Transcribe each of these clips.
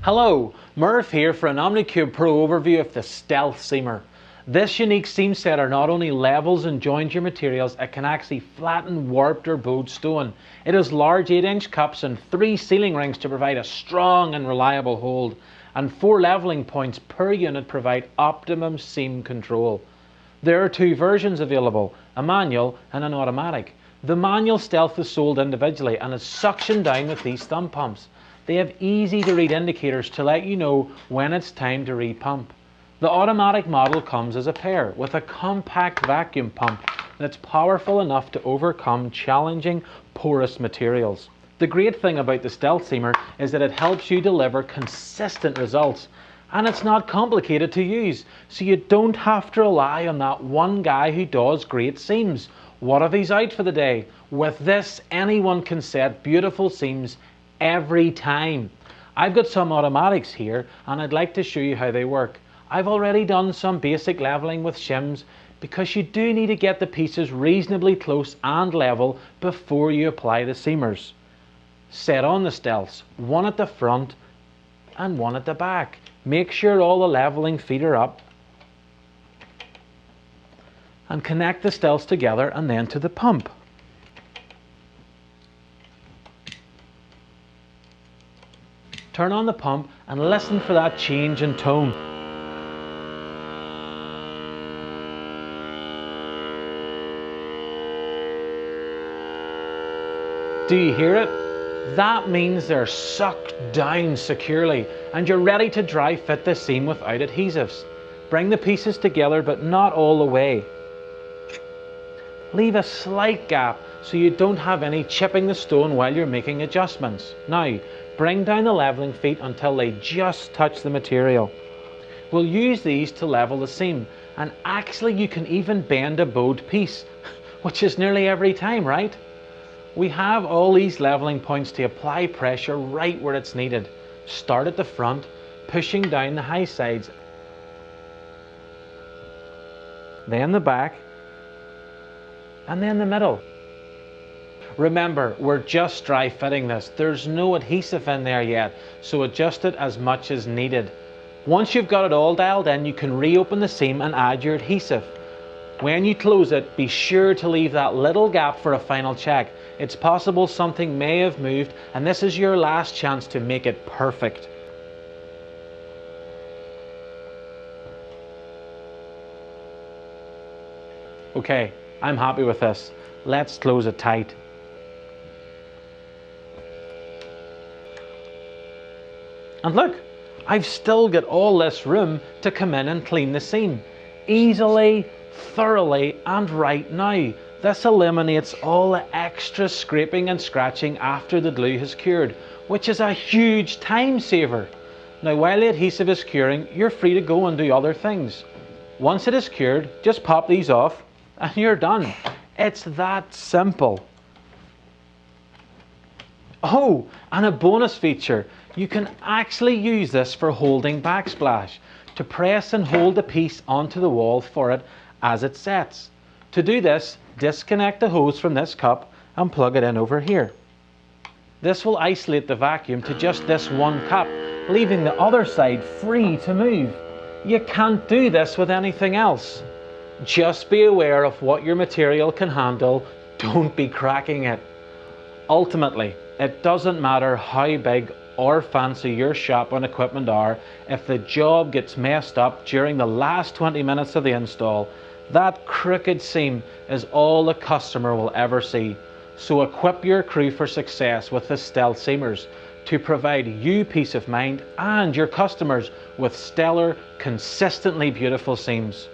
Hello, Murph here for an Omni Pro overview of the Stealth Seamer. This unique seam setter not only levels and joins your materials, it can actually flatten warped or bowed stone. It has large 8-inch cups and 3 sealing rings to provide a strong and reliable hold, and 4 leveling points per unit provide optimum seam control. There are 2 versions available, a manual and an automatic. The manual Stealth is sold individually and is suctioned down with these thumb pumps. They have easy to read indicators to let you know when it's time to repump. The automatic model comes as a pair with a compact vacuum pump that's powerful enough to overcome challenging porous materials. The great thing about the Stealth Seamer is that it helps you deliver consistent results, and it's not complicated to use, so you don't have to rely on that one guy who does great seams. What if he's out for the day? With this, anyone can set beautiful seams every time. I've got some automatics here and I'd like to show you how they work. I've already done some basic leveling with shims because you do need to get the pieces reasonably close and level before you apply the seamers. Set on the Stealths, one at the front and one at the back. Make sure all the leveling feet are up and connect the Stealths together and then to the pump. Turn on the pump and listen for that change in tone. Do you hear it? That means they're sucked down securely and you're ready to dry fit the seam without adhesives. Bring the pieces together but not all the way. Leave a slight gap so you don't have any chipping the stone while you're making adjustments. Now, bring down the leveling feet until they just touch the material. We'll use these to level the seam, and actually you can even bend a bowed piece, which is nearly every time, right? We have all these leveling points to apply pressure right where it's needed. Start at the front, pushing down the high sides, then the back, and then the middle. Remember, we're just dry fitting this. There's no adhesive in there yet, so adjust it as much as needed. Once you've got it all dialed in, you can reopen the seam and add your adhesive. When you close it, be sure to leave that little gap for a final check. It's possible something may have moved, and this is your last chance to make it perfect. Okay, I'm happy with this. Let's close it tight. And look, I've still got all this room to come in and clean the seam. Easily, thoroughly, and right now. This eliminates all the extra scraping and scratching after the glue has cured, which is a huge time saver. Now while the adhesive is curing, you're free to go and do other things. Once it is cured, just pop these off and you're done. It's that simple. Oh, and a bonus feature. You can actually use this for holding backsplash, to press and hold the piece onto the wall for it as it sets. To do this, disconnect the hose from this cup and plug it in over here. This will isolate the vacuum to just this one cup, leaving the other side free to move. You can't do this with anything else. Just be aware of what your material can handle. Don't be cracking it. Ultimately, it doesn't matter how big or fancy your shop and equipment are, if the job gets messed up during the last 20 minutes of the install, that crooked seam is all the customer will ever see. So equip your crew for success with the Stealth Seamers to provide you peace of mind and your customers with stellar, consistently beautiful seams.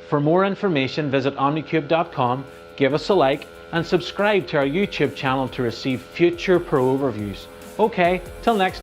For more information, visit omnicube.com, give us a like, and subscribe to our YouTube channel to receive future pro overviews. Okay, till next